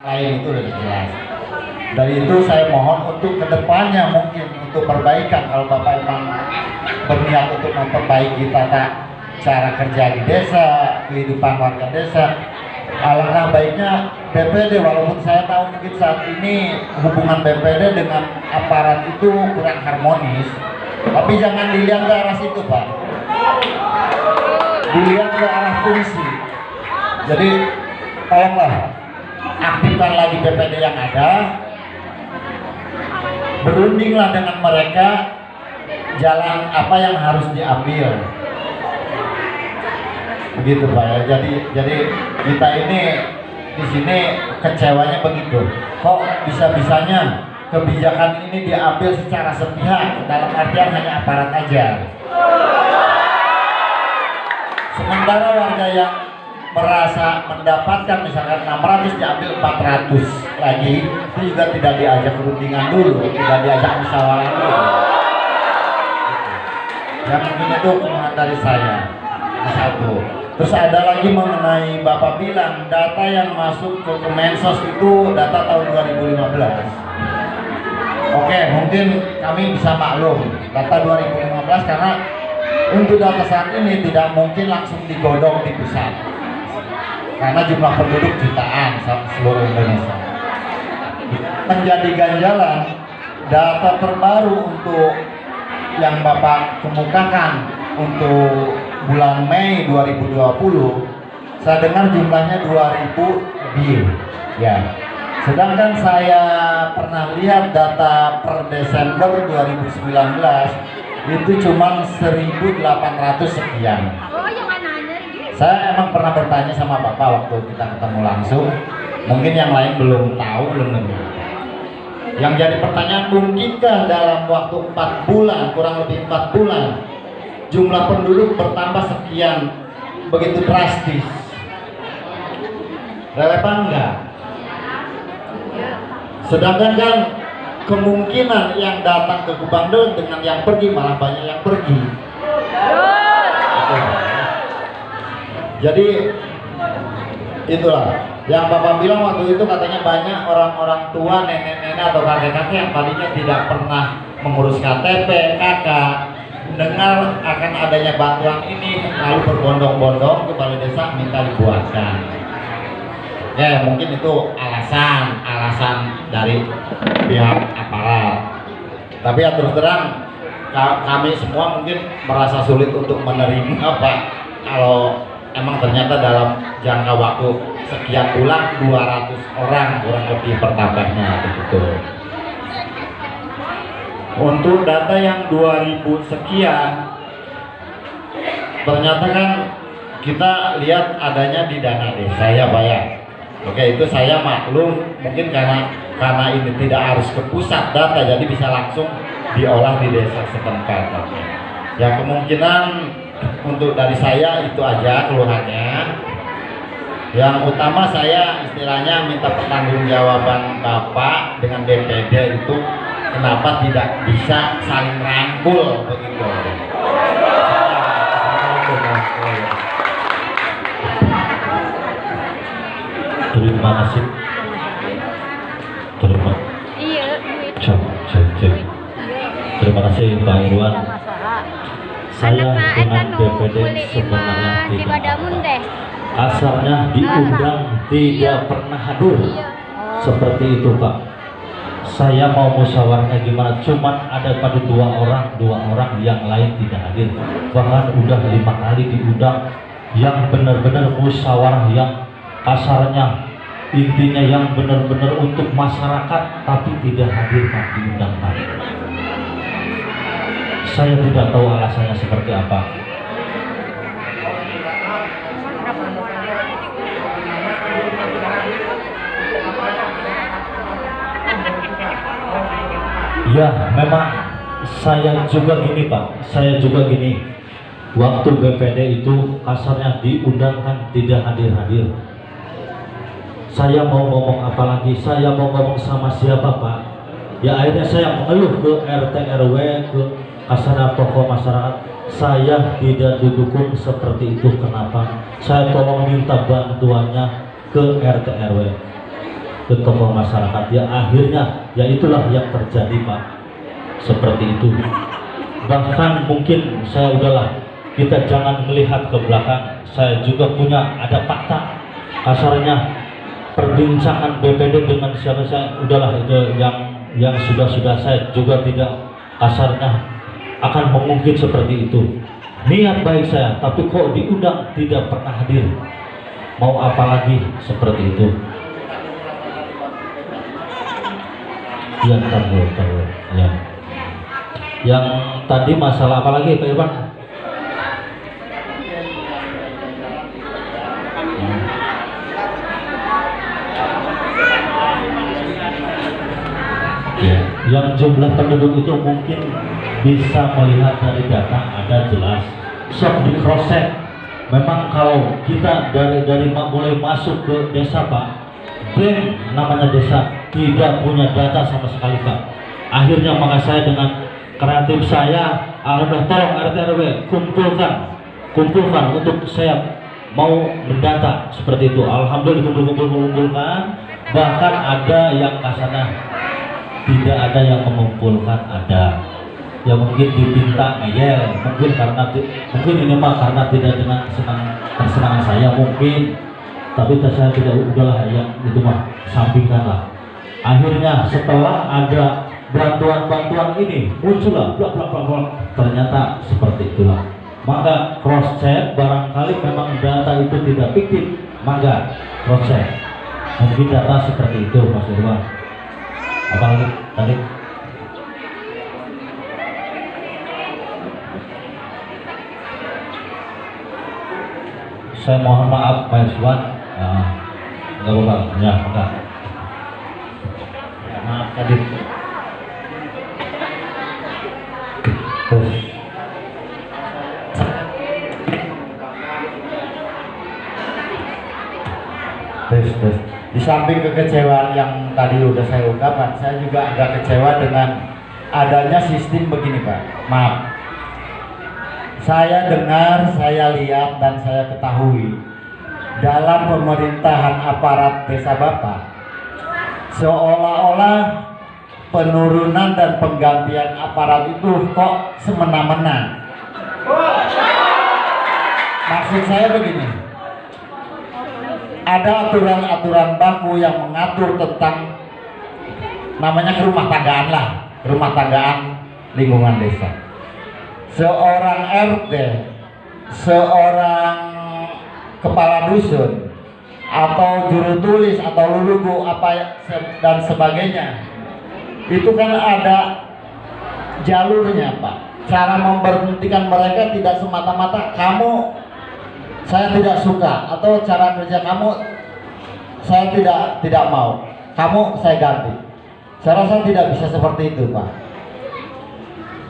lain itu udah jelas. Dari itu saya mohon untuk kedepannya mungkin untuk perbaikan, kalau Bapak emang berniat untuk memperbaiki tata cara kerja di desa, kehidupan warga desa, alangkah baiknya BPD, walaupun saya tahu mungkin saat ini hubungan BPD dengan aparat itu kurang harmonis, tapi jangan dilihat ke arah situ Pak, dilihat ke arah fungsi. Jadi tolonglah aktifkan lagi BPD yang ada, berundinglah dengan mereka jalan apa yang harus diambil, begitu Pak ya. Jadi kita ini di sini kecewanya begitu, kok bisa-bisanya kebijakan ini diambil secara sepihak, dalam artian hanya aparat aja, sementara warga yang merasa mendapatkan misalkan 600 diambil 400 lagi, itu juga tidak diajak perundingan dulu, tidak diajak musyawarah dulu. Ya mungkin itu keluhan dari saya. Satu. Terus ada lagi mengenai Bapak bilang data yang masuk ke Kemensos itu data tahun 2015. Oke, mungkin kami bisa maklum data 2015 karena untuk data saat ini tidak mungkin langsung digodok di pusat, karena jumlah penduduk jutaan seluruh Indonesia. Menjadi ganjalan data terbaru untuk yang Bapak kemukakan untuk bulan Mei 2020, saya dengar jumlahnya 2000 lebih ya. Sedangkan saya pernah lihat data per Desember 2019 itu cuma 1.800 sekian. Saya emang pernah bertanya sama Bapak waktu kita ketemu langsung, mungkin yang lain belum tahu, belum dengar. Yang jadi pertanyaan, mungkinkah dalam waktu 4 bulan, kurang lebih 4 bulan, jumlah penduduk bertambah sekian begitu drastis? Relevan enggak? Sedangkan kan kemungkinan yang datang ke Kubandel dengan yang pergi malah banyak yang pergi. Jadi itulah yang Bapak bilang waktu itu, katanya banyak orang-orang tua, nenek-nenek atau kakek-kakek yang tadinya tidak pernah mengurus KTP, KK, mendengar akan adanya bantuan ini lalu berbondong-bondong ke balai desa minta dibuatkan. Ya mungkin itu alasan dari pihak aparat. Tapi ya terus terang kami semua mungkin merasa sulit untuk menerima Pak, kalau emang ternyata dalam jangka waktu sekian bulan 200 orang kurang lebih bertambahnya begitu. Untuk data yang 2000 sekian, ternyata kan kita lihat adanya di dana desa ya Pak ya. Oke, itu saya maklum, mungkin karena ini tidak harus ke pusat data, jadi bisa langsung diolah di desa setempat. Oke. Ya kemungkinan untuk dari saya itu aja keluhannya. Yang utama saya istilahnya minta pertanggungjawaban Bapak dengan DPD itu, kenapa tidak bisa saling rangkul begitu. Terima kasih. Terima kasih Pak Irwan. Saya dengan BPD sebenarnya tidak apa. Asalnya diundang tidak pernah hadir. Seperti itu Pak. Saya mau musyawarahnya gimana? Cuman ada pada dua orang yang lain tidak hadir. Bahkan udah 5 kali diundang, yang benar-benar musyawarah yang kasarnya intinya yang benar-benar untuk masyarakat, tapi tidak hadir Pak, diundang Pak. Saya tidak tahu alasannya seperti apa. Ya memang saya juga gini Pak, saya juga gini. Waktu BPD itu kasarnya diundangkan tidak hadir-hadir. Saya mau ngomong apa lagi? Saya mau ngomong sama siapa Pak? Ya akhirnya saya mengeluh ke RT RW, ke kasarnya tokoh masyarakat. Saya tidak didukung seperti itu. Kenapa? Saya tolong minta bantuannya ke RT RW. ke tokoh masyarakat, ya akhirnya ya itulah yang terjadi Pak, seperti itu. Bahkan mungkin saya udahlah, kita jangan melihat ke belakang, saya juga punya ada fakta, kasarnya perbincangan BPD dengan siapa, saya udahlah itu yang sudah saya juga tidak kasarnya akan mengungkit seperti itu. Niat baik saya, tapi kok diundang tidak pernah hadir, mau apa lagi seperti itu. Ya tahu ya. Yang tadi masalah apa lagi Pak Irwan? Ya, yang jumlah penduduk itu mungkin bisa melihat dari data ada jelas. Sok di cross check. Memang kalau kita dari mulai masuk ke desa Pak, blank namanya desa, tidak punya data sama sekali Pak. Akhirnya maka saya dengan kreatif saya, alhamdulillah tolong RT RW kumpulkan untuk saya mau mendata seperti itu. Alhamdulillah kumpulkan, bahkan ada yang kasana tidak ada yang mengumpulkan, ada yang mungkin diminta ngeyel, mungkin ini mah karena tidak dengan kesenangan saya mungkin, tapi saya tidak, udahlah yang itu mah sampingkan lah. Akhirnya setelah ada bantuan ini muncullah blak, ternyata seperti itulah. Maka cross check, barangkali memang data itu tidak fiktif, maka cross check mungkin data seperti itu Mas Irwan. Apalagi tadi saya mohon maaf Pak Irwan, enggak apa-apa ya, enggak. Maaf tadi. Terus. Di samping kekecewaan yang tadi udah saya ungkapkan, saya juga agak kecewa dengan adanya sistem begini Pak. Maaf, saya dengar, saya lihat, dan saya ketahui dalam pemerintahan aparat desa Bapak, seolah-olah penurunan dan penggantian aparat itu kok semena-mena. Maksud saya begini, ada aturan-aturan baku yang mengatur tentang namanya rumah tanggaan lingkungan desa. Seorang RT, seorang kepala dusun, atau juru tulis, atau lulugu apa dan sebagainya, itu kan ada jalurnya Pak. Cara memberhentikan mereka tidak semata-mata saya tidak suka, atau cara kerja kamu saya tidak mau, kamu saya ganti. Saya rasa tidak bisa seperti itu Pak.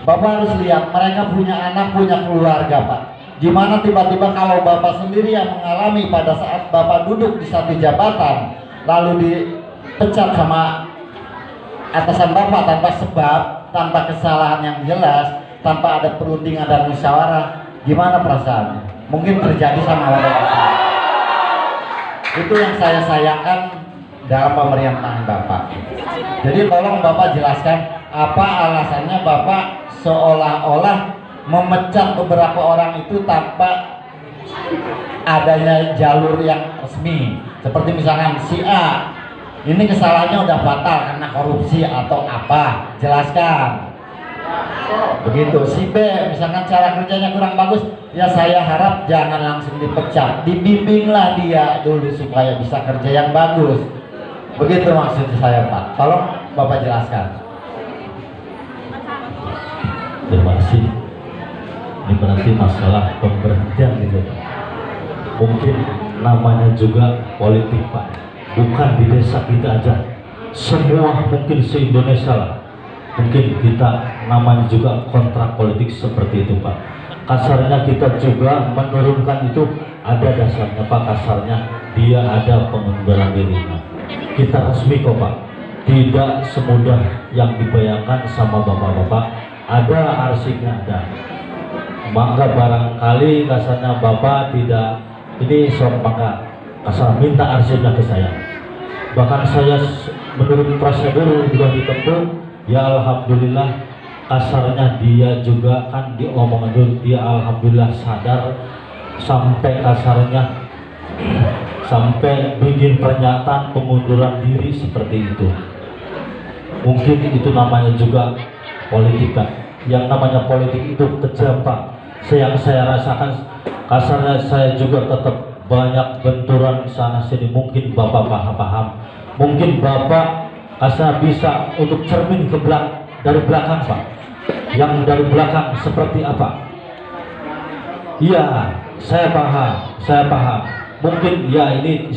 Bapak harus lihat, mereka punya anak, punya keluarga Pak. Gimana tiba-tiba kalau Bapak sendiri yang mengalami pada saat Bapak duduk di satu jabatan lalu dipecat sama atasan Bapak tanpa sebab, tanpa kesalahan yang jelas, tanpa ada perundingan dan musyawarah, gimana perasaannya? Mungkin terjadi sama warga. Itu yang saya sayangkan dalam pemerintahan Bapak. Jadi tolong Bapak jelaskan apa alasannya Bapak seolah-olah memecat beberapa orang itu tanpa adanya jalur yang resmi. Seperti misalkan si A, ini kesalahannya udah fatal karena korupsi atau apa, jelaskan. Begitu. Si B, misalkan cara kerjanya kurang bagus, ya saya harap jangan langsung dipecat, dibimbinglah dia dulu supaya bisa kerja yang bagus. Begitu maksud saya Pak. Tolong Bapak jelaskan. Terima kasih. Ini berarti masalah pemberhentian gitu. Mungkin namanya juga politik Pak, bukan di desa kita aja, semua mungkin se-Indonesia lah. Mungkin kita namanya juga kontrak politik seperti itu Pak. Kasarnya kita juga menurunkan itu ada dasarnya Pak, kasarnya dia ada pengunduran diri. Kita resmi kok Pak, tidak semudah yang dibayangkan sama bapak-bapak, ada arsipnya ada. Maka barangkali kasarnya Bapak tidak ini sok, maka kasar minta arsipnya ke saya. bahkan saya menurut prosedur sudah ditempuh, ya alhamdulillah kasarnya dia juga kan diomong dulu, dia alhamdulillah sadar sampai kasarnya sampai bikin pernyataan pengunduran diri seperti itu. Mungkin itu namanya juga politik kan. Yang namanya politik itu kejam Pak. Yang saya rasakan kasarnya saya juga tetap banyak benturan sana sini. Mungkin Bapak paham. Mungkin Bapak kasar bisa untuk cermin ke dari belakang Pak. Yang dari belakang seperti apa? Iya, saya paham. Mungkin ya ini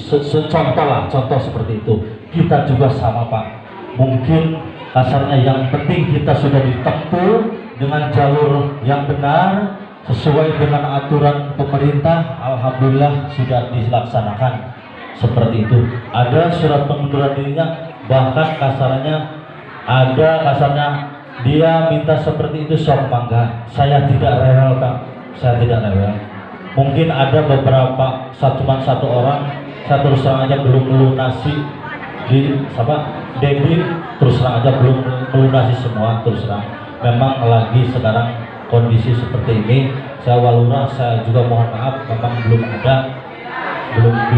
contoh lah, contoh seperti itu. Kita juga sama Pak. Mungkin kasarnya yang penting kita sudah ditempuh dengan jalur yang benar sesuai dengan aturan pemerintah. Alhamdulillah sudah dilaksanakan seperti itu. Ada surat pengunduran dirinya, bahkan kasarnya dia minta seperti itu, sok bangga. Saya tidak rewel Pak, saya tidak rewel. Mungkin ada beberapa satu orang, saya terus terang aja belum melunasi debit, terus terang aja belum melunasi semua, terus terang. Memang lagi sekarang kondisi seperti ini, saya walura, saya juga mohon maaf, memang belum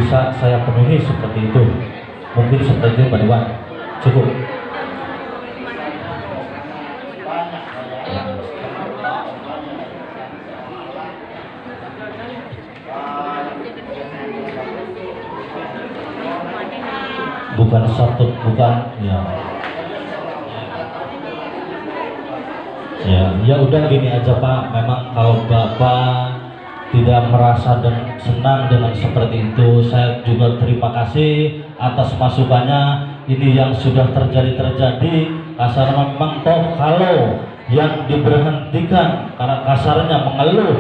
bisa saya penuhi seperti itu. Mungkin seperti itu Pak Dewan, cukup. Bukan ya udah gini aja Pak, memang kalau Bapak tidak merasa dan senang dengan seperti itu, saya juga terima kasih atas masukannya. Ini yang sudah terjadi kasar memang toh kalau yang diberhentikan karena kasarnya mengeluh